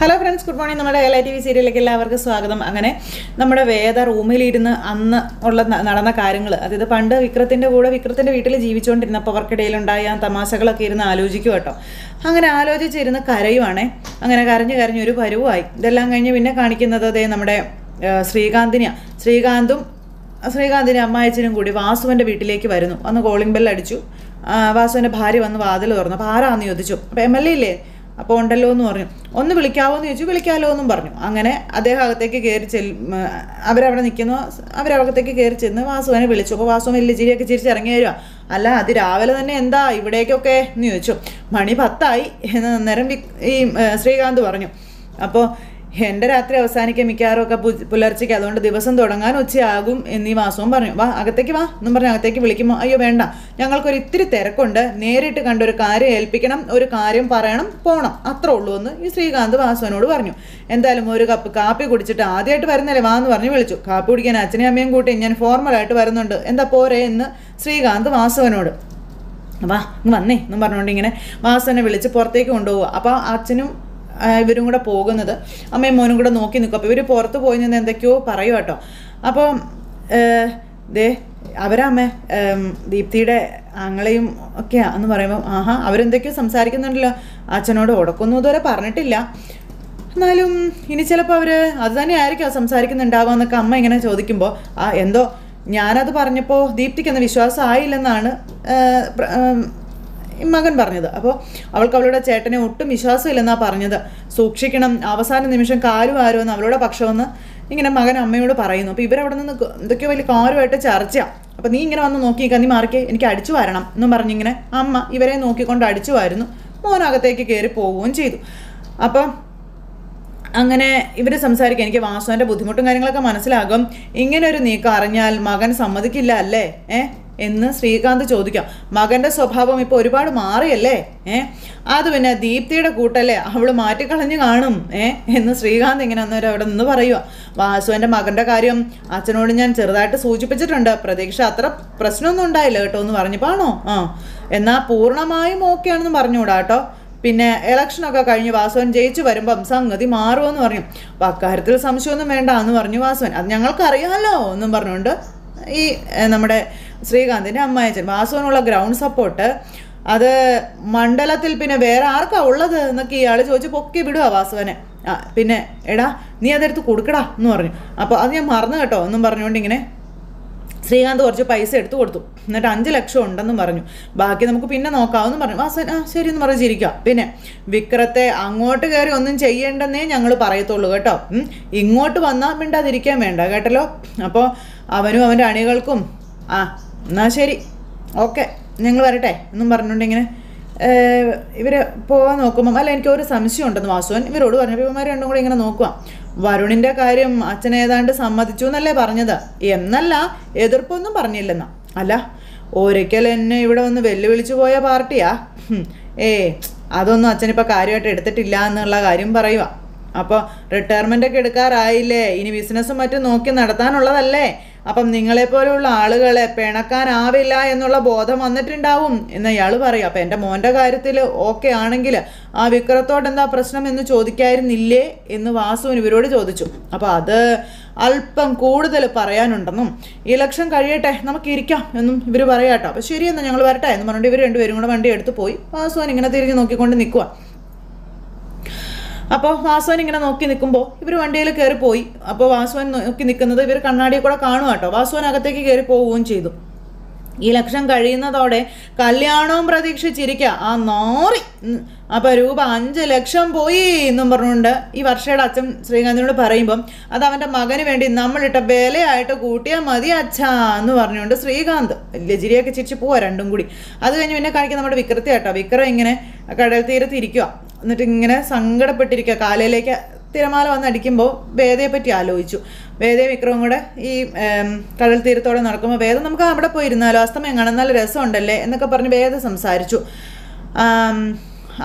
Hello friends, good morning. നമ്മുടെ L TV സീരിയലിലേക്ക് എല്ലാവർക്കും സ്വാഗതം. അങ്ങനെ നമ്മുടെ വേദ റൂമിലിരുന്ന് അന്ന് ഉള്ള നടന്ന കാര്യങ്ങൾ, അതായത് പണ്ട് വിക്രത്തിൻ്റെ വീട്ടിൽ ജീവിച്ചുകൊണ്ടിരുന്നപ്പോൾ അവർക്കിടയിലുണ്ടായ തമാശകളൊക്കെ ഇരുന്ന് ആലോചിക്കും കേട്ടോ. അങ്ങനെ ആലോചിച്ചിരുന്ന് കരയുവാണേ. അങ്ങനെ കരഞ്ഞ് ഒരു പരുവായി. ഇതെല്ലാം കഴിഞ്ഞ് പിന്നെ കാണിക്കുന്നത് അതേ നമ്മുടെ ശ്രീകാന്തിൻ്റെ അമ്മായച്ചനും കൂടി വാസുവിൻ്റെ വീട്ടിലേക്ക് വരുന്നു. അന്ന് കോളിംഗ് ബെൽ അടിച്ചു. വാസുവിൻ്റെ ഭാര്യ വന്ന് വാതിൽ തുറന്നു. അപ്പോൾ ആരാന്ന് ചോദിച്ചു. അപ്പോൾ MLA ഇല്ലേ, അപ്പോൾ ഉണ്ടല്ലോ എന്ന് പറഞ്ഞു. ഒന്ന് വിളിക്കാവോ എന്ന് ചോദിച്ചു. വിളിക്കാമല്ലോ എന്നും പറഞ്ഞു. അങ്ങനെ അദ്ദേഹം അകത്തേക്ക് കയറി അവരവിടെ നിൽക്കുന്നു. അവരകത്തേക്ക് കയറി ചെന്ന് വാസുവിനെ വിളിച്ചു. അപ്പോൾ വാസു വലിയ ചിരിയൊക്കെ ചിരിച്ചിറങ്ങി വരിക. അല്ല, അതിരാവിലെ തന്നെ എന്താ ഇവിടേക്കൊക്കെ എന്ന് ചോദിച്ചു. മണി 10 എന്ന് അന്നേരം ഈ ശ്രീകാന്ത് പറഞ്ഞു. അപ്പോൾ എൻ്റെ രാത്രി അവസാനിക്കാൻ മിക്കവാറും ഒക്കെ പുലർച്ചയ്ക്ക്, അതുകൊണ്ട് ദിവസം തുടങ്ങാൻ ഉച്ചയാകും എന്നീ വാസുവും പറഞ്ഞു. വാ അകത്തേക്ക് വാ എന്നും പറഞ്ഞ് അകത്തേക്ക് വിളിക്കുമ്പോൾ അയ്യോ വേണ്ട, ഞങ്ങൾക്കൊരു ഇത്തിരി തിരക്കുണ്ട്, നേരിട്ട് കണ്ടൊരു കാര്യം ഏൽപ്പിക്കണം, ഒരു കാര്യം പറയണം, പോകണം, അത്രേ ഉള്ളൂ എന്ന് ഈ ശ്രീകാന്ത് വാസുവിനോട് പറഞ്ഞു. എന്തായാലും ഒരു കപ്പ് കാപ്പി കുടിച്ചിട്ട് ആദ്യമായിട്ട് വരുന്നല്ലേ വാ എന്ന് പറഞ്ഞ് വിളിച്ചു. കാപ്പി കുടിക്കാൻ അച്ഛനെയും അമ്മയും കൂട്ടി ഞാൻ ഫോർമലായിട്ട് വരുന്നുണ്ട്, എന്താ പോരെ എന്ന് ശ്രീകാന്ത് വാസുവിനോട്. വാ വന്നേ എന്നും പറഞ്ഞുകൊണ്ട് ഇങ്ങനെ വാസുവിനെ വിളിച്ച് പുറത്തേക്ക് കൊണ്ടുപോവുക. അപ്പോൾ അച്ഛനും ഇവരും കൂടെ പോകുന്നത് അമ്മയും മോനും കൂടെ നോക്കി നിൽക്കും. അപ്പോൾ ഇവർ പുറത്ത് പോയി നിന്ന് എന്തൊക്കെയോ പറയും കേട്ടോ. അപ്പോൾ അവരമ്മ ദീപ്തിയുടെ ആങ്ങളെയും ഒക്കെയാ എന്ന് പറയുമ്പോൾ ആഹാ അവരെന്തൊക്കെയോ സംസാരിക്കുന്നുണ്ടല്ലോ. അച്ഛനോട് ഉടക്കൊന്നും ഇതുവരെ പറഞ്ഞിട്ടില്ല, എന്നാലും ഇനി ചിലപ്പോൾ അവർ അത് തന്നെ ആയിരിക്കും സംസാരിക്കുന്നുണ്ടാവുക എന്നൊക്കെ അമ്മ ഇങ്ങനെ ചോദിക്കുമ്പോൾ എന്തോ ഞാനത് പറഞ്ഞപ്പോൾ ദീപ്തിക്കൊന്നും വിശ്വാസം ആയില്ലെന്നാണ് മകൻ പറഞ്ഞത്. അപ്പോൾ അവൾക്ക് അവളുടെ ചേട്ടനെ ഒട്ടും വിശ്വാസമില്ലെന്നാണ് പറഞ്ഞത്. സൂക്ഷിക്കണം, അവസാന നിമിഷം ആരും അവളുടെ പക്ഷമെന്ന് ഇങ്ങനെ മകൻ അമ്മയോട് പറയുന്നു. അപ്പോൾ ഇവരവിടെ നിന്ന് എന്തൊക്കെയോ വലിയ കാര്യമായിട്ട് ചർച്ചയാണ്. അപ്പോൾ നീ ഇങ്ങനെ വന്ന് നോക്കിക്കാൻ, നീ മാറിക്കേ, എനിക്ക് അടിച്ചു വരണം എന്നും പറഞ്ഞിങ്ങനെ അമ്മ ഇവരെ നോക്കിക്കൊണ്ട് അടിച്ചു വരുന്നു. മോനകത്തേക്ക് കയറി പോവുകയും ചെയ്തു. അപ്പോൾ അങ്ങനെ ഇവർ സംസാരിക്കുക. എനിക്ക് വാസുവിൻ്റെ ബുദ്ധിമുട്ടും കാര്യങ്ങളൊക്കെ മനസ്സിലാകും. ഇങ്ങനൊരു നീക്കം അറിഞ്ഞാൽ മകൻ സമ്മതിക്കില്ല അല്ലേ എന്ന് ശ്രീകാന്ത് ചോദിക്കാം. മകൻ്റെ സ്വഭാവം ഇപ്പോൾ ഒരുപാട് മാറിയല്ലേ അത് പിന്നെ ദീപ്തിയുടെ കൂട്ടല്ലേ, അവൾ മാറ്റിക്കളഞ്ഞ് കാണും എന്ന് ശ്രീകാന്ത് ഇങ്ങനെ അന്നേരം അവിടെ നിന്ന് പറയുക. വാസുവിൻ്റെ മകൻ്റെ കാര്യം അച്ഛനോട് ഞാൻ ചെറുതായിട്ട് സൂചിപ്പിച്ചിട്ടുണ്ട്, പ്രതീക്ഷ അത്ര പ്രശ്നമൊന്നും ഉണ്ടായില്ല കേട്ടോ എന്ന് പറഞ്ഞപ്പോൾ ആണോ എന്നാൽ പൂർണ്ണമായും ഓക്കെയാണെന്ന് പറഞ്ഞുകൂടാ കേട്ടോ. പിന്നെ ഇലക്ഷനൊക്കെ കഴിഞ്ഞ് വാസുവൻ ജയിച്ചു വരുമ്പം സംഗതി മാറുമെന്ന് പറഞ്ഞു. അപ്പം അക്കാര്യത്തിൽ സംശയമൊന്നും വേണ്ട എന്ന് പറഞ്ഞു വാസുവൻ. അത് ഞങ്ങൾക്കറിയാമല്ലോ എന്നും പറഞ്ഞുകൊണ്ട് ഈ നമ്മുടെ ശ്രീകാന്തിൻ്റെ അമ്മായച്ചൻ വാസുവിനുള്ള ഗ്രൗണ്ട് സപ്പോർട്ട് അത് മണ്ഡലത്തിൽ പിന്നെ വേറെ ആർക്കാ ഉള്ളത് എന്നൊക്കെ ഇയാൾ ചോദിച്ച് പൊക്കി വിടുക വാസുവനെ. പിന്നെ എടാ നീ അതെടുത്ത് കൊടുക്കടാ എന്ന് പറഞ്ഞു. അപ്പോൾ അത് ഞാൻ മറന്നു കേട്ടോ എന്നും പറഞ്ഞുകൊണ്ട് ഇങ്ങനെ ശ്രീകാന്ത് കുറച്ച് പൈസ എടുത്തു കൊടുത്തു. എന്നിട്ട് 5 ലക്ഷം ഉണ്ടെന്നും പറഞ്ഞു. ബാക്കി നമുക്ക് പിന്നെ നോക്കാമെന്ന് പറഞ്ഞു. വാസൻ ശരി എന്ന് പറഞ്ഞിരിക്കുക. പിന്നെ വിക്രത്തെ അങ്ങോട്ട് കയറി ഒന്നും ചെയ്യേണ്ടെന്നേ ഞങ്ങൾ പറയത്തുള്ളൂ കേട്ടോ. ഇങ്ങോട്ട് വന്നാൽ മിണ്ടാതിരിക്കാൻ വേണ്ട കേട്ടല്ലോ. അപ്പോൾ അവനും അവൻ്റെ അണികൾക്കും എന്നാൽ ശരി ഓക്കെ ഞങ്ങൾ വരട്ടെ എന്നും പറഞ്ഞുകൊണ്ട് ഇങ്ങനെ ഇവർ പോകാൻ നോക്കുമ്പം അല്ല എനിക്കൊരു സംശയം ഉണ്ടെന്ന് വാസുവൻ ഇവരോട് പറഞ്ഞപ്പോൾ ഇവന്മാർ രണ്ടും കൂടി ഇങ്ങനെ നോക്കുക. വരുണിൻ്റെ കാര്യം അച്ഛൻ ഏതാണ്ട് സമ്മതിച്ചു എന്നല്ലേ പറഞ്ഞത്, എന്നല്ല എതിർപ്പൊന്നും പറഞ്ഞില്ലെന്നാ. അല്ല ഒരിക്കൽ എന്നെ ഇവിടെ വന്ന് വെല്ലുവിളിച്ചു പോയ പാർട്ടിയാ, അതൊന്നും അച്ഛനിപ്പോൾ കാര്യമായിട്ട് എടുത്തിട്ടില്ല എന്നുള്ള കാര്യം പറയുക. അപ്പോൾ റിട്ടയർമെൻ്റൊക്കെ എടുക്കാറായില്ലേ, ഇനി ബിസിനസ്സും മറ്റും നോക്കി നടത്താനുള്ളതല്ലേ, അപ്പം നിങ്ങളെപ്പോലെയുള്ള ആളുകളെ പിണക്കാനാവില്ല എന്നുള്ള ബോധം വന്നിട്ടുണ്ടാവും എന്ന് ഇയാൾ പറയും. അപ്പം എൻ്റെ മോൻ്റെ കാര്യത്തിൽ ഓക്കെ ആണെങ്കിൽ ആ വിക്രത്തോട് എന്താ പ്രശ്നം എന്ന് ചോദിക്കായിരുന്നില്ലേ എന്ന് വാസുവിന് ഇവരോട് ചോദിച്ചു. അപ്പോൾ അത് അല്പം കൂടുതൽ പറയാനുണ്ടെന്നും ഇലക്ഷൻ കഴിയട്ടെ നമുക്കിരിക്കാം എന്നും ഇവർ പറയാം കേട്ടോ. അപ്പോൾ ശരിയെന്നാ ഞങ്ങൾ വരട്ടെ എന്ന് പറഞ്ഞിട്ട് ഇവർ രണ്ടുപേരും കൂടെ വണ്ടി എടുത്ത് പോയി. വാസുവിൻ ഇങ്ങനെ തിരിഞ്ഞ് നോക്കിക്കൊണ്ട് നിൽക്കുക. അപ്പോൾ വാസുവൻ ഇങ്ങനെ നോക്കി നിൽക്കുമ്പോൾ ഇവർ വണ്ടിയിൽ കയറി പോയി. അപ്പോൾ വാസുവൻ നോക്കി നിൽക്കുന്നത് ഇവർ കണ്ണാടിയിൽ കൂടെ കാണുക കേട്ടോ. വാസുവൻ അകത്തേക്ക് കയറി പോവുകയും ചെയ്തു. ഈ ലക്ഷം കഴിയുന്നതോടെ കല്യാണവും പ്രതീക്ഷിച്ചിരിക്കുക ആ നോറി. അപ്പോൾ രൂപ 5 ലക്ഷം പോയി എന്നും പറഞ്ഞുകൊണ്ട് ഈ വർഷയുടെ അച്ഛൻ ശ്രീകാന്തിനോട് പറയുമ്പം അത് അവൻ്റെ മകന് വേണ്ടി നമ്മളിട്ട വിലയായിട്ട് കൂട്ടിയാൽ മതി അച്ഛാ എന്ന് പറഞ്ഞുകൊണ്ട് ശ്രീകാന്ത് ലജിരിയൊക്കെ ചിരിച്ച് പോവാ രണ്ടും കൂടി. അത് കഴിഞ്ഞ് പിന്നെ കാണിക്കാൻ നമ്മുടെ വിക്രത്തെ കേട്ടോ. വിക്രം ഇങ്ങനെ കടൽ തീരത്ത് ഇരിക്കുക. എന്നിട്ട് ഇങ്ങനെ സങ്കടപ്പെട്ടിരിക്കുക. കാലയിലേക്ക് തിരമാല വന്നടിക്കുമ്പോൾ വേദയെ പറ്റി ആലോചിച്ചു. വേദയും വിക്രവും കൂടെ ഈ കടൽ തീരത്തോടെ നടക്കുമ്പോൾ വേദ നമുക്ക് അവിടെ പോയി ഇരുന്നാലോ, അസ്തമയം കാണാൻ നല്ല രസമുണ്ടല്ലേ എന്നൊക്കെ പറഞ്ഞ് വേദ സംസാരിച്ചു.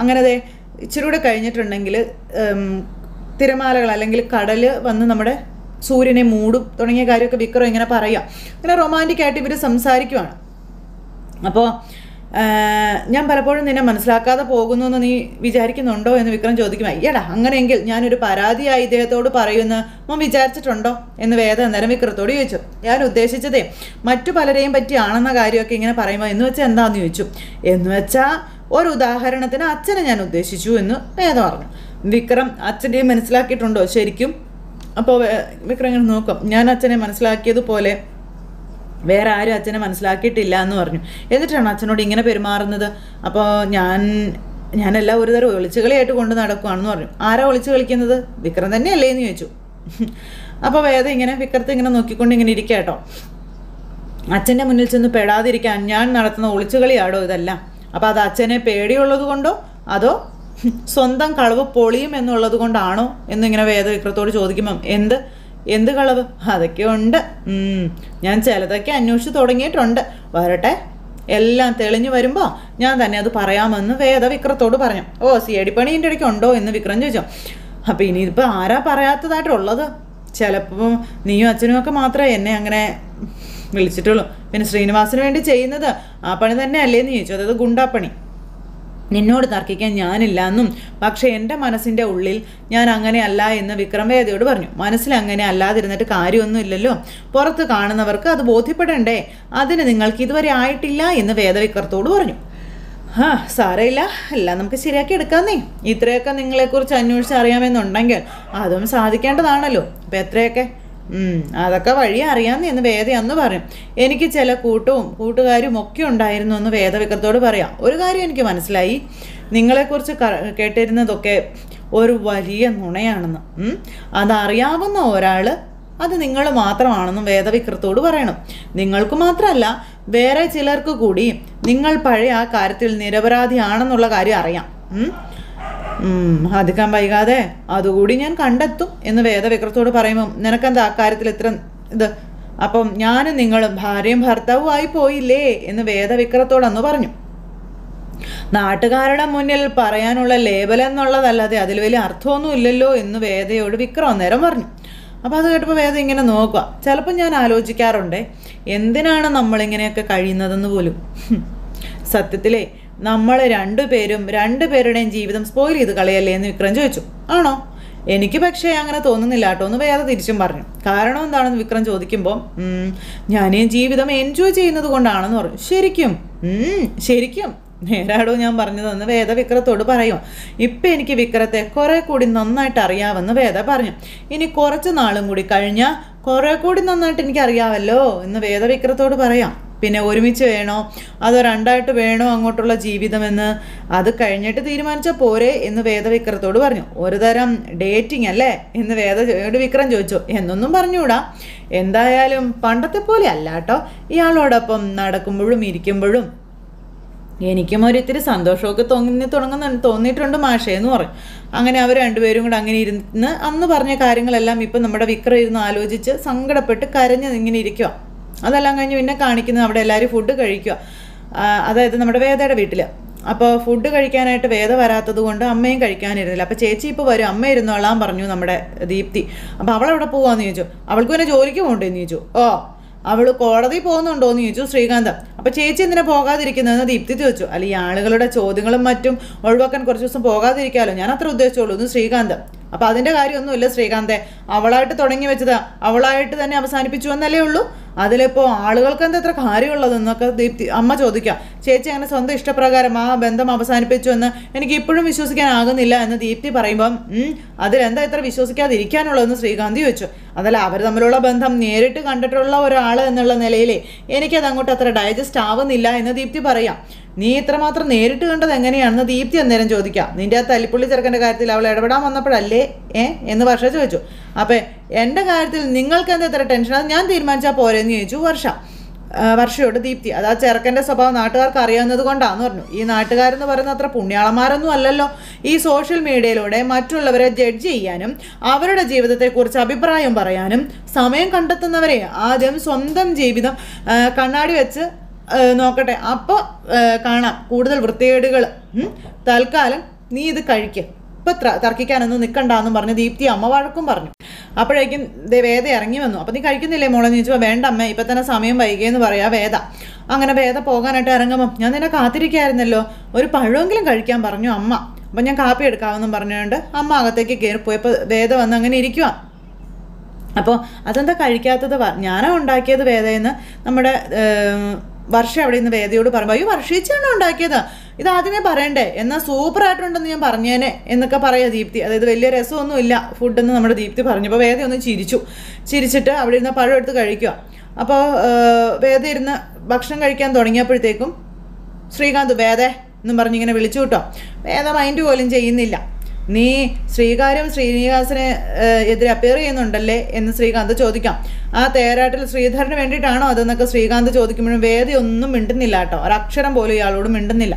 അങ്ങനെ ഇച്ചിരി കൂടെ കഴിഞ്ഞിട്ടുണ്ടെങ്കിൽ തിരമാലകൾ അല്ലെങ്കിൽ കടൽ വന്ന് നമ്മുടെ സൂര്യനെ മൂടും തുടങ്ങിയ കാര്യമൊക്കെ വിക്രം ഇങ്ങനെ പറയാം. ഇങ്ങനെ റൊമാൻറ്റിക് ആയിട്ട് ഇവർ സംസാരിക്കുവാണ്. അപ്പോൾ ഞാൻ പലപ്പോഴും നിന്നെ മനസ്സിലാക്കാതെ പോകുന്നു എന്ന് നീ വിചാരിക്കുന്നുണ്ടോ എന്ന് വിക്രം ചോദിക്കും. അയ്യടാ, അങ്ങനെയെങ്കിൽ ഞാനൊരു പരാതിയായി ഇദ്ദേഹത്തോട് പറയുമെന്ന് മോൻ വിചാരിച്ചിട്ടുണ്ടോ എന്ന് വേദ അന്നേരം വിക്രത്തോട് ചോദിച്ചു. ഞാൻ ഉദ്ദേശിച്ചതേ മറ്റു പലരെയും പറ്റിയാണെന്ന കാര്യമൊക്കെ ഇങ്ങനെ പറയുമ്പോൾ എന്ന് വെച്ചാൽ എന്താണെന്ന് ചോദിച്ചു. എന്ന് വെച്ചാൽ ഒരു ഉദാഹരണത്തിന് അച്ഛനെ ഞാൻ ഉദ്ദേശിച്ചു എന്ന് വേദ പറഞ്ഞു. വിക്രം അച്ഛൻ്റെയും മനസ്സിലാക്കിയിട്ടുണ്ടോ ശരിക്കും? അപ്പോൾ വിക്രം ഇങ്ങനെ നോക്കും. ഞാൻ അച്ഛനെ മനസ്സിലാക്കിയതുപോലെ വേറെ ആരും അച്ഛനെ മനസ്സിലാക്കിയിട്ടില്ല എന്ന് പറഞ്ഞു. എന്നിട്ടാണ് അച്ഛനോട് ഇങ്ങനെ പെരുമാറുന്നത്. അപ്പോൾ ഞാനെല്ലാം ഒരു തരം ഒളിച്ചുകളിയായിട്ട് കൊണ്ട് നടക്കുകയാണെന്ന് പറഞ്ഞു. ആരാ ഒളിച്ചു കളിക്കുന്നത്? വിക്രം തന്നെയല്ലേ എന്ന് ചോദിച്ചു. അപ്പോൾ വേദ ഇങ്ങനെ വിക്രത്തെ ഇങ്ങനെ നോക്കിക്കൊണ്ട് ഇങ്ങനെ ഇരിക്കുക കേട്ടോ. അച്ഛൻ്റെ മുന്നിൽ ചെന്ന് പെടാതിരിക്കാൻ ഞാൻ നടത്തുന്ന ഒളിച്ചുകളിയാടോ ഇതെല്ലാം? അപ്പോൾ അത് അച്ഛനെ പേടിയുള്ളത് കൊണ്ടോ അതോ സ്വന്തം കളവ് പൊളിയും എന്നുള്ളത് കൊണ്ടാണോ എന്നിങ്ങനെ വേദ വിക്രത്തോട് ചോദിക്കുമ്പം എന്ത് കളവ്? അതൊക്കെ ഉണ്ട്. ഞാൻ ചിലതൊക്കെ അന്വേഷിച്ച് തുടങ്ങിയിട്ടുണ്ട്. വരട്ടെ, എല്ലാം തെളിഞ്ഞു വരുമ്പോൾ ഞാൻ തന്നെ അത് പറയാമെന്ന് വേദ വിക്രത്തോട് പറഞ്ഞു. ഓ, CID പണി എൻ്റെ ഇടയ്ക്ക് ഉണ്ടോ എന്ന് വിക്രം ചോദിച്ചു. അപ്പോൾ ഇനിയിപ്പോൾ ആരാ പറയാത്തതായിട്ടുള്ളത്? ചിലപ്പോൾ നീയും അച്ഛനും ഒക്കെ മാത്രമേ എന്നെ അങ്ങനെ വിളിച്ചിട്ടുള്ളൂ. പിന്നെ ശ്രീനിവാസിന് വേണ്ടി ചെയ്യുന്നത് ആ പണി തന്നെ അല്ലേന്ന് ചോദിച്ചു. അതായത് ഗുണ്ടാപ്പണി. നിന്നോട് തർക്കിക്കാൻ ഞാനില്ല എന്നും പക്ഷേ എൻ്റെ മനസ്സിൻ്റെ ഉള്ളിൽ ഞാൻ അങ്ങനെയല്ല എന്ന് വിക്രം വേദയോട് പറഞ്ഞു. മനസ്സിൽ അങ്ങനെ അല്ലാതിരുന്നിട്ട് കാര്യമൊന്നും ഇല്ലല്ലോ, പുറത്ത് കാണുന്നവർക്ക് അത് ബോധ്യപ്പെടണ്ടേ? അതിന് നിങ്ങൾക്ക് ഇതുവരെ ആയിട്ടില്ല എന്ന് വേദ വിക്രത്തോട് പറഞ്ഞു. സാരമില്ല, എല്ലാം നമുക്ക് ശരിയാക്കി എടുക്കാന്നേ. ഇത്രയൊക്കെ നിങ്ങളെക്കുറിച്ച് അന്വേഷിച്ച് അറിയാമെന്നുണ്ടെങ്കിൽ അതും സാധിക്കേണ്ടതാണല്ലോ. അപ്പം എത്രയൊക്കെ അതൊക്കെ വഴി അറിയാമെന്ന് എന്ന് വേദ അന്ന് പറയും. എനിക്ക് ചില കൂട്ടുകാരും ഒക്കെ ഉണ്ടായിരുന്നു എന്ന് വേദ വിക്രത്തോട് പറയാം. ഒരു കാര്യം എനിക്ക് മനസ്സിലായി, നിങ്ങളെക്കുറിച്ച് കേട്ടിരുന്നതൊക്കെ ഒരു വലിയ നുണയാണെന്ന്. അതറിയാവുന്ന ഒരാൾ അത് നിങ്ങൾ മാത്രമാണെന്നും വേദ വിക്രത്തോട് പറയണം. നിങ്ങൾക്ക് മാത്രമല്ല, വേറെ ചിലർക്ക് കൂടി നിങ്ങൾ പഴയ ആ കാര്യത്തിൽ നിരപരാധിയാണെന്നുള്ള കാര്യം അറിയാം. അധികം വൈകാതെ അതുകൂടി ഞാൻ കണ്ടെത്തും എന്ന് വേദ വിക്രത്തോട് പറയുമ്പം നിനക്കെന്താ അക്കാര്യത്തിൽ ഇത്ര ഇത്? അപ്പം ഞാനും നിങ്ങളും ഭാര്യയും ഭർത്താവും ആയി പോയില്ലേ എന്ന് വേദ വിക്രത്തോടന്ന് പറഞ്ഞു. നാട്ടുകാരുടെ മുന്നിൽ പറയാനുള്ള ലേബൽ എന്നുള്ളതല്ലാതെ അതിൽ വലിയ അർത്ഥമൊന്നും ഇല്ലല്ലോ എന്ന് വേദയോട് വിക്രം അന്നേരം പറഞ്ഞു. അപ്പോൾ അത് കേട്ടപ്പോൾ വേദ ഇങ്ങനെ നോക്കുക. ചിലപ്പോൾ ഞാൻ ആലോചിക്കാറുണ്ട്, എന്തിനാണ് നമ്മളിങ്ങനെയൊക്കെ കഴിയുന്നതെന്ന് പോലും. സത്യത്തിലേ നമ്മൾ രണ്ടുപേരുടെയും ജീവിതം സ്പോയിൽ ചെയ്ത് കളയല്ലേ എന്ന് വിക്രം ചോദിച്ചു. ആണോ? എനിക്ക് പക്ഷേ അങ്ങനെ തോന്നുന്നില്ല കേട്ടോ എന്ന് വേദ തിരിച്ചും പറഞ്ഞു. കാരണം എന്താണെന്ന് വിക്രം ചോദിക്കുമ്പോൾ ഞാൻ ഈ ജീവിതം എൻജോയ് ചെയ്യുന്നത് കൊണ്ടാണെന്ന് പറഞ്ഞു. ശരിക്കും നേരാടോ ഞാൻ പറഞ്ഞതെന്ന് വേദ വിക്രത്തോട് പറയും. ഇപ്പം എനിക്ക് വിക്രത്തെ കുറെ കൂടി നന്നായിട്ട് അറിയാമെന്ന് വേദ പറഞ്ഞു. ഇനി കുറച്ച് നാളും കൂടി കഴിഞ്ഞാൽ കുറെ കൂടി നന്നായിട്ട് എനിക്കറിയാമല്ലോ എന്ന് വേദ വിക്രത്തോട് പറയാം. പിന്നെ ഒരുമിച്ച് വേണോ അതോ രണ്ടായിട്ട് വേണോ അങ്ങോട്ടുള്ള ജീവിതമെന്ന് അത് കഴിഞ്ഞിട്ട് തീരുമാനിച്ചാൽ പോരെ എന്ന് വേദ വിക്രത്തോട് പറഞ്ഞു. ഒരു തരം ഡേറ്റിംഗ് അല്ലേ എന്ന് വേദയോട് വിക്രം ചോദിച്ചു. എന്നൊന്നും പറഞ്ഞുകൂടാ, എന്തായാലും പണ്ടത്തെ പോലെ അല്ല കേട്ടോ. ഇയാളോടൊപ്പം നടക്കുമ്പോഴും ഇരിക്കുമ്പോഴും എനിക്കും ഒരിത്തിരി സന്തോഷമൊക്കെ തോന്നിയിട്ടുണ്ട് മാഷേ എന്ന് പറഞ്ഞു. അങ്ങനെ അവർ രണ്ടുപേരും കൂടെ അങ്ങനെ ഇരുന്ന് അന്ന് പറഞ്ഞ കാര്യങ്ങളെല്ലാം ഇപ്പം നമ്മുടെ വിക്രം ഇരുന്ന് ആലോചിച്ച് സങ്കടപ്പെട്ട് കരഞ്ഞ് ഇങ്ങനെ ഇരിക്കുക. അതെല്ലാം കഴിഞ്ഞ് പിന്നെ കാണിക്കുന്നത് അവിടെ എല്ലാവരും ഫുഡ് കഴിക്കുക. അതായത് നമ്മുടെ വേദയുടെ വീട്ടിൽ. അപ്പോൾ ഫുഡ് കഴിക്കാനായിട്ട് വേദ വരാത്തത് കൊണ്ട് അമ്മയും കഴിക്കാനിരുന്നില്ല. അപ്പോൾ ചേച്ചി ഇപ്പോൾ വരും, അമ്മ ഇരുന്നോളാൻ പറഞ്ഞു നമ്മുടെ ദീപ്തി. അപ്പോൾ അവളെവിടെ പോവാന്ന് ചോദിച്ചു. അവൾക്ക് പിന്നെ ജോലിക്ക് പോകണ്ടേന്ന് ചോദിച്ചു. അവൾ കോടതി പോകുന്നുണ്ടോ എന്ന് ചോദിച്ചു ശ്രീകാന്ത്. അപ്പോൾ ചേച്ചി എന്തിനാ പോകാതിരിക്കുന്നതെന്ന് ദീപ്തി ചോദിച്ചു. അല്ല, ഈ ആളുകളുടെ ചോദ്യങ്ങളും മറ്റും ഒഴിവാക്കാൻ കുറച്ച് ദിവസം പോകാതിരിക്കാമല്ലോ, ഞാൻ അത്ര ഉദ്ദേശിച്ചോളൂ എന്ന് ശ്രീകാന്ത്. അപ്പോൾ അതിൻ്റെ കാര്യമൊന്നുമില്ല ശ്രീകാന്തെ, അവളായിട്ട് തുടങ്ങി വെച്ചത് അവളായിട്ട് തന്നെ അവസാനിപ്പിച്ചു എന്നല്ലേ ഉള്ളൂ. അതിലിപ്പോൾ ആളുകൾക്ക് എന്താ എത്ര കാര്യമുള്ളതെന്നൊക്കെ ദീപ്തി അമ്മ ചോദിക്കുക. ചേച്ചി അങ്ങനെ സ്വന്തം ഇഷ്ടപ്രകാരം ആ ബന്ധം അവസാനിപ്പിച്ചു എന്ന് എനിക്ക് ഇപ്പോഴും വിശ്വസിക്കാനാകുന്നില്ല എന്ന് ദീപ്തി പറയുമ്പം അതിലെന്താ ഇത്ര വിശ്വസിക്കാതിരിക്കാനുള്ളതെന്ന് ശ്രീകാന്ത് ചോദിച്ചു. അതല്ല, അവർ തമ്മിലുള്ള ബന്ധം നേരിട്ട് കണ്ടിട്ടുള്ള ഒരാൾ എന്നുള്ള നിലയിലേ എനിക്കത് അങ്ങോട്ട് അത്ര ഡൈജസ്റ്റ് ആവുന്നില്ല എന്ന് ദീപ്തി പറയാം. നീ ഇത്രമാത്രം നേരിട്ട് കണ്ടത് എങ്ങനെയാണെന്ന് ദീപ്തി അന്നേരം ചോദിക്കാം. നിൻ്റെ ആ തല്ലിപ്പുള്ളി ചെറുക്കൻ്റെ കാര്യത്തിൽ അവൾ ഇടപെടാൻ വന്നപ്പോഴല്ലേ എന്ന് വർഷ ചോദിച്ചു. അപ്പം എൻ്റെ കാര്യത്തിൽ നിങ്ങൾക്ക് എന്താ ഇത്ര ടെൻഷൻ, അത് ഞാൻ തീരുമാനിച്ചാൽ പോരെന്ന് ചോദിച്ചു വർഷയോട് ദീപ്തി. അത് ആ ചെറുക്കൻ്റെ സ്വഭാവം നാട്ടുകാർക്ക് അറിയാവുന്നത് കൊണ്ടാന്ന് പറഞ്ഞു. ഈ നാട്ടുകാരെന്ന് പറയുന്ന അത്ര പുണ്യാളന്മാരൊന്നും അല്ലല്ലോ. ഈ സോഷ്യൽ മീഡിയയിലൂടെ മറ്റുള്ളവരെ ജഡ്ജ് ചെയ്യാനും അവരുടെ ജീവിതത്തെക്കുറിച്ച് അഭിപ്രായം പറയാനും സമയം കണ്ടെത്തുന്നവരെ ആദ്യം സ്വന്തം ജീവിതം കണ്ണാടി വെച്ച് നോക്കട്ടെ, അപ്പോൾ കാണാം കൂടുതൽ വൃത്തികേടുകൾ. തൽക്കാലം നീ ഇത് കഴിക്കുക, ഇപ്പം തർക്കിക്കാനൊന്നും നിൽക്കണ്ടെന്നും പറഞ്ഞ് ദീപ്തി അമ്മ വഴക്കും പറഞ്ഞു. അപ്പോഴേക്കും വേദ ഇറങ്ങി വന്നു. അപ്പം നീ കഴിക്കുന്നില്ലേ മോളെന്ന് ചോദിച്ചപ്പോൾ വേണ്ട അമ്മ ഇപ്പം തന്നെ സമയം വൈകിയെന്ന് പറയാ വേദ. അങ്ങനെ വേദ പോകാനായിട്ട് ഇറങ്ങുമ്പം ഞാൻ നിന്നെ കാത്തിരിക്കായിരുന്നല്ലോ, ഒരു പഴമെങ്കിലും കഴിക്കാൻ പറഞ്ഞു അമ്മ. അപ്പം ഞാൻ കാപ്പി എടുക്കാമെന്നും പറഞ്ഞുകൊണ്ട് അമ്മ അകത്തേക്ക് കയറിപ്പോയപ്പോൾ വേദ വന്ന് അങ്ങനെ ഇരിക്കുക. അപ്പോൾ അതെന്താ കഴിക്കാത്തത്, ഞാനാ ഉണ്ടാക്കിയത് വേദയെന്ന് നമ്മുടെ വർഷ അവിടെ നിന്ന് വേദയോട് പറയുമ്പോൾ അയ്യോ വർഷിച്ചാണ് ഉണ്ടാക്കിയത്, ഇത് ആദ്യമേ പറയണ്ടേ, എന്നാൽ സൂപ്പറായിട്ടുണ്ടെന്ന് ഞാൻ പറഞ്ഞേനെ എന്നൊക്കെ പറയാം ദീപ്തി. അതായത് വലിയ രസമൊന്നുമില്ല ഫുഡെന്ന് നമ്മുടെ ദീപ്തി പറഞ്ഞപ്പോൾ വേദ ഒന്ന് ചിരിച്ചിട്ട് അവിടെ ഇരുന്ന് പഴം എടുത്ത് കഴിക്കുക. അപ്പോൾ വേദ ഇരുന്ന് ഭക്ഷണം കഴിക്കാൻ തുടങ്ങിയപ്പോഴത്തേക്കും ശ്രീകാന്ത് വേദേ എന്നും പറഞ്ഞിങ്ങനെ വിളിച്ചു കേട്ടോ. വേദ മൈൻഡ് പോലും ചെയ്യുന്നില്ല. നീ ശ്രീനിവാസനെ എതിരെ അപ്പിയർ ചെയ്യുന്നുണ്ടല്ലേ എന്ന് ശ്രീകാന്ത് ചോദിക്കാം. ആ തേരാട്ടിൽ ശ്രീധരന് വേണ്ടിയിട്ടാണോ അതെന്നൊക്കെ ശ്രീകാന്ത് ചോദിക്കുമ്പോഴും വേദ ഒന്നും മിണ്ടുന്നില്ല കേട്ടോ, ഒരക്ഷരം പോലും ഇയാളോട് മിണ്ടുന്നില്ല.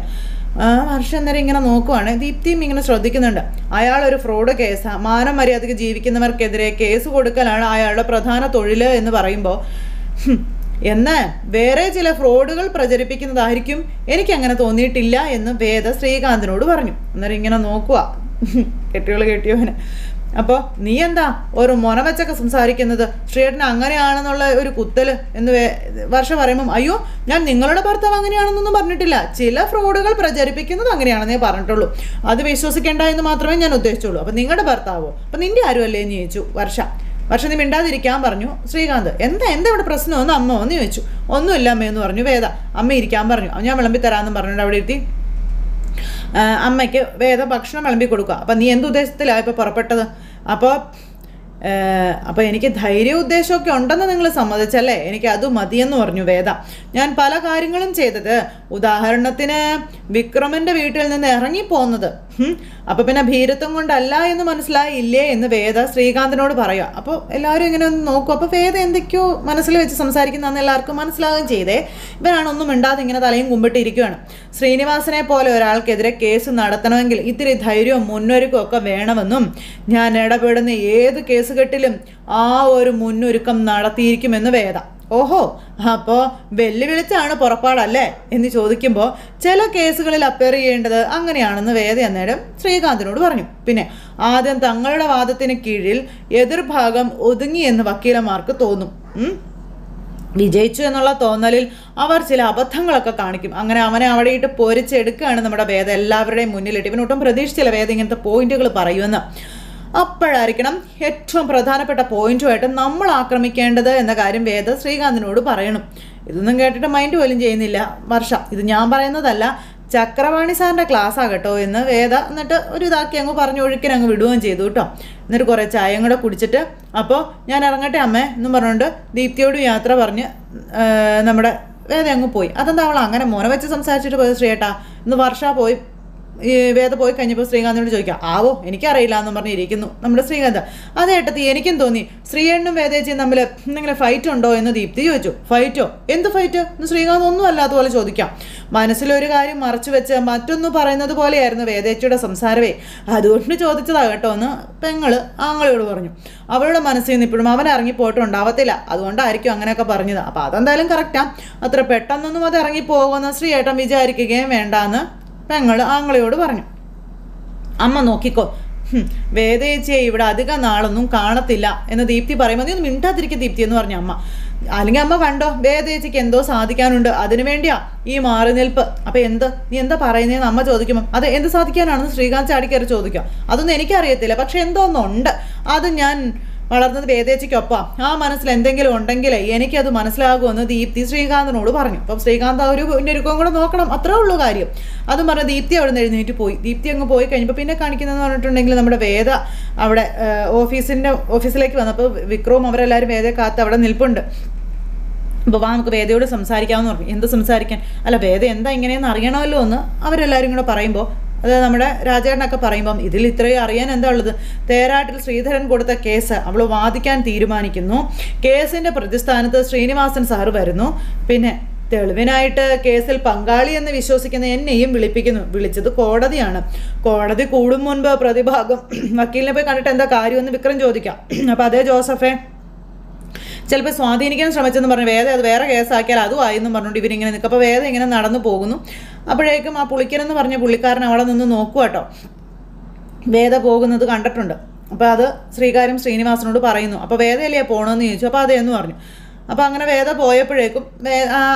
വർഷം നേരം ഇങ്ങനെ നോക്കുവാണ്. ദീപ്തിയും ഇങ്ങനെ ശ്രദ്ധിക്കുന്നുണ്ട്. അയാളൊരു ഫ്രോഡ് കേസാണ്, മാനം മര്യാദയ്ക്ക് ജീവിക്കുന്നവർക്കെതിരെ കേസ് കൊടുക്കലാണ് അയാളുടെ പ്രധാന തൊഴിൽ എന്ന് പറയുമ്പോൾ എന്നാൽ വേറെ ചില ഫ്രോഡുകൾ പ്രചരിപ്പിക്കുന്നതായിരിക്കും എനിക്കങ്ങനെ തോന്നിയിട്ടില്ല എന്ന് വേദ ശ്രീകാന്തിനോട് പറഞ്ഞു. അന്നേരം ഇങ്ങനെ നോക്കുക കെട്ടിയോനെ. അപ്പോൾ നീ എന്താ ഒരു മൊന വെച്ചൊക്കെ സംസാരിക്കുന്നത്, ശ്രീയേട്ടന് അങ്ങനെയാണെന്നുള്ള ഒരു കുത്തൽ എന്ന് വർഷ പറയുമ്പം അയ്യോ ഞാൻ നിങ്ങളുടെ ഭർത്താവ് അങ്ങനെയാണെന്നൊന്നും പറഞ്ഞിട്ടില്ല, ചില ഫ്രോഡുകൾ പ്രചരിപ്പിക്കുന്നത് അങ്ങനെയാണെന്നേ പറഞ്ഞിട്ടുള്ളൂ, അത് വിശ്വസിക്കേണ്ട എന്ന് മാത്രമേ ഞാൻ ഉദ്ദേശിച്ചുള്ളൂ. അപ്പം നിങ്ങളുടെ ഭർത്താവോ, അപ്പം നിൻ്റെ ആരുമല്ലേ എന്ന് ചോദിച്ചു വർഷ നീ മിണ്ടാതിരിക്കാൻ പറഞ്ഞു ശ്രീകാന്ത്. എന്താ ഇവിടെ പ്രശ്നമൊന്നും അമ്മ ഒന്ന് ചോദിച്ചു. ഒന്നുമില്ല അമ്മയെന്ന് പറഞ്ഞു വേദ. അമ്മ ഇരിക്കാൻ പറഞ്ഞു, ഞാൻ വിളമ്പി തരാമെന്നും പറഞ്ഞിട്ട് അവിടെ ഇരുത്തി അമ്മയ്ക്ക് വേദ ഭക്ഷണം വിളമ്പി കൊടുക്കുക. അപ്പം നീ എന്തുദ്ദേശത്തിലാണ് ഇപ്പോൾ പുറപ്പെട്ടത്? അപ്പോൾ എനിക്ക് ധൈര്യ ഉദ്ദേശമൊക്കെ ഉണ്ടെന്ന് നിങ്ങൾ സമ്മതിച്ചല്ലേ, എനിക്ക് അത് മതിയെന്ന് പറഞ്ഞു വേദ. ഞാൻ പല കാര്യങ്ങളും ചെയ്തത്, ഉദാഹരണത്തിന് വിക്രമൻ്റെ വീട്ടിൽ നിന്ന് ഇറങ്ങിപ്പോകുന്നത്, അപ്പോൾ പിന്നെ ഭീരത്വം കൊണ്ടല്ല എന്ന് മനസ്സിലായില്ലേ എന്ന് വേദ ശ്രീകാന്തിനോട് പറയുക. അപ്പോൾ എല്ലാവരും ഇങ്ങനെ ഒന്ന് നോക്കും. അപ്പോൾ വേദ എന്തൊക്കെയോ മനസ്സിൽ വെച്ച് സംസാരിക്കുന്നതെന്ന് എല്ലാവർക്കും മനസ്സിലാവുകയും ചെയ്തേ. ഇവരാണ് ഒന്നും മിണ്ടാതെ ഇങ്ങനെ തലയും കുമ്പിട്ടിരിക്കുകയാണ്. ശ്രീനിവാസനെ പോലെ ഒരാൾക്കെതിരെ കേസ് നടത്തണമെങ്കിൽ ഇത്തിരി ധൈര്യവും മുന്നൊരുക്കവും ഒക്കെ വേണമെന്നും ഞാൻ ഇടപെടുന്ന ഏത് കേസുകെട്ടിലും ആ ഒരു മുന്നൊരുക്കം നടത്തിയിരിക്കുമെന്ന് വേദ. ഓഹോ, അപ്പോൾ വെല്ലുവിളിച്ചാണ് പുറപ്പാടല്ലേ എന്ന് ചോദിക്കുമ്പോൾ ചില കേസുകളിൽ അപ്പിയർ ചെയ്യേണ്ടത് അങ്ങനെയാണെന്ന് വേദ അന്നേരം ശ്രീകാന്തിനോട് പറഞ്ഞു. പിന്നെ ആദ്യം തങ്ങളുടെ വാദത്തിന് കീഴിൽ എതിർഭാഗം ഒതുങ്ങിയെന്ന് വക്കീലന്മാർക്ക് തോന്നും. വിജയിച്ചു എന്നുള്ള തോന്നലിൽ അവർ ചില അബദ്ധങ്ങളൊക്കെ കാണിക്കും. അങ്ങനെ അവനെ അവിടെ ഇട്ട് പൊരിച്ചെടുക്കുകയാണ് നമ്മുടെ വേദ എല്ലാവരുടെയും മുന്നിലിട്ട്. ഇവനൊട്ടും പ്രതീക്ഷിച്ചില്ല വേദ ഇങ്ങനത്തെ പോയിന്റുകൾ പറയുമെന്ന്. അപ്പോഴായിരിക്കണം ഏറ്റവും പ്രധാനപ്പെട്ട പോയിന്റുമായിട്ട് നമ്മൾ ആക്രമിക്കേണ്ടത് എന്ന കാര്യം വേദ ശ്രീകാന്തിനോട് പറയണം. ഇതൊന്നും കേട്ടിട്ട് മൈൻഡ് പോലും ചെയ്യുന്നില്ല വർഷ. ഇത് ഞാൻ പറയുന്നതല്ല, ചക്രവാണി സാറിൻ്റെ ക്ലാസ്സാണ് കേട്ടോ എന്ന് വേദ എന്നിട്ട് ഒരു ഇതാക്കി അങ്ങ് പറഞ്ഞു ഒഴുക്കിനങ്ങ് വിടുകയും ചെയ്തു കേട്ടോ. എന്നിട്ട് കുറേ ചായയും കൂടെ കുടിച്ചിട്ട് അപ്പോൾ ഞാൻ ഇറങ്ങട്ടെ അമ്മേ എന്നും പറഞ്ഞുകൊണ്ട് ദീപ്തിയോട് യാത്ര പറഞ്ഞ് നമ്മുടെ വേദ അങ്ങ് പോയി. അതെന്താ അവൾ അങ്ങനെ മോനെ വെച്ച് സംസാരിച്ചിട്ട് പോയത് ശ്രീയേട്ടാ എന്ന് വർഷ പോയി ഈ വേദ പോയി കഴിഞ്ഞപ്പോൾ ശ്രീകാന്തിനോട് ചോദിക്കാം. ആവോ എനിക്കറിയില്ല എന്നും പറഞ്ഞിരിക്കുന്നു നമ്മുടെ ശ്രീകാന്ത്. അതേട്ടത്തി എനിക്കും തോന്നി ശ്രീയേണ്ണും വേദേച്ചിയും തമ്മിൽ എന്തെങ്കിലും ഫൈറ്റ് ഉണ്ടോ എന്ന് ദീപ്തി ചോദിച്ചു. ഫൈറ്റോ? എന്ത് ഫൈറ്റ് എന്ന് ശ്രീകാന്ത് ഒന്നും അല്ലാത്തപോലെ ചോദിക്കാം. മനസ്സിലൊരു കാര്യം മറച്ചു വെച്ച് മറ്റൊന്ന് പറയുന്നത് പോലെയായിരുന്നു വേദേച്ചിയുടെ സംസാരമേ, അതുകൊണ്ട് ചോദിച്ചതാ കേട്ടോ എന്ന് പെങ്ങള് ആങ്ങളയോട് പറഞ്ഞു. അവളുടെ മനസ്സിൽ നിന്ന് ഇപ്പോഴും അവൻ ഇറങ്ങിപ്പോയിട്ടുണ്ടാവത്തില്ല, അതുകൊണ്ടായിരിക്കും അങ്ങനെയൊക്കെ പറഞ്ഞത്. അപ്പോൾ അതെന്തായാലും കറക്റ്റാ, അത്ര പെട്ടെന്നൊന്നും അത് ഇറങ്ങിപ്പോകുമെന്ന് ശ്രീയേട്ടൻ വിചാരിക്കുകയും വേണ്ടാന്ന് പെങ്ങൾ ആങ്ങളയോട് പറഞ്ഞു. അമ്മ നോക്കിക്കോ, വേദേച്ചിയെ ഇവിടെ അധികം നാളൊന്നും കാണത്തില്ല എന്ന് ദീപ്തി പറയുമ്പോൾ നീ ഒന്ന് മിണ്ടാതിരിക്കുക ദീപ്തി എന്ന് പറഞ്ഞു അമ്മ. അല്ലെങ്കിൽ അമ്മ കണ്ടോ വേദേച്ചിക്ക് എന്തോ സാധിക്കാനുണ്ട്, അതിനു വേണ്ടിയാ ഈ മാറി നിൽപ്പ്. അപ്പം നീ എന്താ പറയുന്നതെന്ന് അമ്മ ചോദിക്കുമ്പോൾ അത് എന്ത് സാധിക്കാനാണെന്ന് ശ്രീകാന്ത് ചാടിക്കയറി ചോദിക്കുക. അതൊന്നും എനിക്കറിയത്തില്ല, പക്ഷെ എന്തോ ഒന്നുണ്ട്, അത് ഞാൻ വളർന്നത് വേദേച്ചിക്കൊപ്പം, ആ മനസ്സിൽ എന്തെങ്കിലും ഉണ്ടെങ്കിൽ എനിക്കത് മനസ്സിലാകുമെന്ന് ദീപ്തി ശ്രീകാന്തിനോട് പറഞ്ഞു. അപ്പം ശ്രീകാന്ത് ആ ഒരു മുന്നൊരുക്കവും കൂടെ നോക്കണം, അത്രേ ഉള്ളൂ കാര്യം. അതും പറഞ്ഞ് ദീപ്തി അവിടെ നിന്ന് എഴുന്നേറ്റ് പോയി. ദീപ്തി അങ്ങ് പോയി കഴിഞ്ഞപ്പോൾ പിന്നെ കാണിക്കുന്നതെന്ന് പറഞ്ഞിട്ടുണ്ടെങ്കിൽ നമ്മുടെ വേദ അവിടെ ഓഫീസിലേക്ക് വന്നപ്പോൾ വിക്രവും അവരെല്ലാവരും വേദയെ കാത്ത് അവിടെ നിൽപ്പുണ്ട്. അപ്പോൾ നമുക്ക് വേദയോട് സംസാരിക്കാമെന്ന് പറഞ്ഞു. എന്ത് സംസാരിക്കാൻ? അല്ല വേദ എന്താ ഇങ്ങനെയെന്ന് അറിയണമല്ലോ എന്ന് അവരെല്ലാവരും കൂടെ പറയുമ്പോൾ അത് നമ്മുടെ രാജേട്ടനൊക്കെ പറയുമ്പം ഇതിൽ ഇത്രയും അറിയാൻ എന്താ ഉള്ളത്? തേരാട്ടിൽ ശ്രീധരൻ കൊടുത്ത കേസ് അവൾ വാദിക്കാൻ തീരുമാനിക്കുന്നു. കേസിൻ്റെ പ്രതിസ്ഥാനത്ത് ശ്രീനിവാസൻ സാറ് വരുന്നു. പിന്നെ തെളിവിനായിട്ട് കേസിൽ പങ്കാളി എന്ന് വിശ്വസിക്കുന്ന എന്നെയും വിളിച്ചത് കോടതിയാണ്. കോടതി കൂടും മുൻപ് പ്രതിഭാഗം വക്കീലിനെ പോയി കണ്ടിട്ട് എന്താ കാര്യമെന്ന് വിക്രം ചോദിക്കാം. അപ്പം അതേ ജോസഫേ, ചിലപ്പോൾ സ്വാധീനിക്കാൻ ശ്രമിച്ചെന്ന് പറഞ്ഞു വേദ അത് വേറെ കേസാക്കിയാൽ അതും ആയെന്നും പറഞ്ഞുകൊണ്ട് ഇവരിങ്ങനെ നിൽക്കും. അപ്പോൾ വേദ ഇങ്ങനെ നടന്നു പോകുന്നു. അപ്പോഴേക്കും ആ പുളിക്കനെന്ന് പറഞ്ഞ പുള്ളിക്കാരൻ അവിടെ നിന്ന് നോക്കുക കേട്ടോ. വേദ പോകുന്നത് കണ്ടിട്ടുണ്ട്. അപ്പോൾ അത് ശ്രീകാര്യം ശ്രീനിവാസനോട് പറയുന്നു. അപ്പോൾ വേദയല്ലേ പോകണമെന്ന് ചോദിച്ചു. അപ്പോൾ അതേന്ന് പറഞ്ഞു. അപ്പോൾ അങ്ങനെ വേദ പോയപ്പോഴേക്കും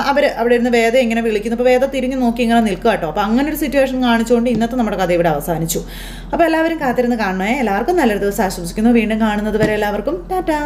അവർ അവിടെ ഇരുന്ന് വേദ ഇങ്ങനെ വിളിക്കുന്നു. അപ്പോൾ വേദ തിരിഞ്ഞ് നോക്കി ഇങ്ങനെ നിൽക്കുക കേട്ടോ. അപ്പോൾ അങ്ങനെ ഒരു സിറ്റുവേഷൻ കാണിച്ചുകൊണ്ട് ഇന്നത്തെ നമ്മുടെ കഥ ഇവിടെ അവസാനിച്ചു. അപ്പോൾ എല്ലാവരും കാത്തിരുന്ന് കാണണേ. എല്ലാവർക്കും നല്ലൊരു ദിവസം ആശംസിക്കുന്നു. വീണ്ടും കാണുന്നത് വരെ എല്ലാവർക്കും ടാറ്റാ.